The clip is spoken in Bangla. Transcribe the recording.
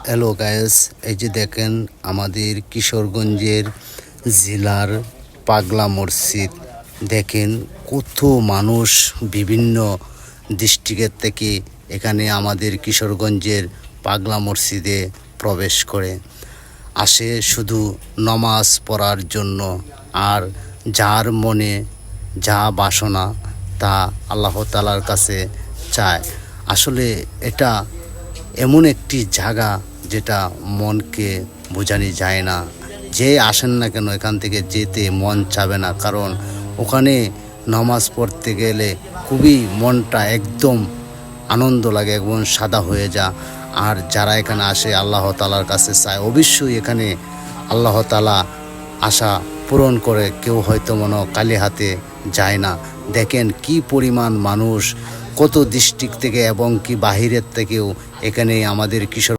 হ্যালো গাইস, এই যে দেখেন আমাদের কিশোরগঞ্জের জেলার পাগলা মসজিদ। দেখেন কত মানুষ বিভিন্ন ডিস্ট্রিক্টের থেকে এখানে আমাদের কিশোরগঞ্জের পাগলা মসজিদে প্রবেশ করে আসে শুধু নামাজ পড়ার জন্য। আর যার মনে যা বাসনা তা আল্লাহ তাআলার কাছে চায়। আসলে এটা এমন একটি জায়গা যেটা মনকে বোঝানো যায় না। যে আসেন না কেন এখান থেকে যেতে মন চাবে না, কারণ ওখানে নামাজ পড়তে গেলে খুবই মনটা একদম আনন্দ লাগে এবং সাদা হয়ে যায়। আর যারা এখানে আসে আল্লাহ তাআলার কাছে চায়, অবশ্যই এখানে আল্লাহ তাআলা আশা পূরণ করে। কেউ হয়তো কালি হাতে যায় না। দেখেন কি পরিমাণ মানুষ, কত ডিস্ট্রিক্ট থেকে এবং কি বাহিরের থেকেও এখানে আমাদের কিশোর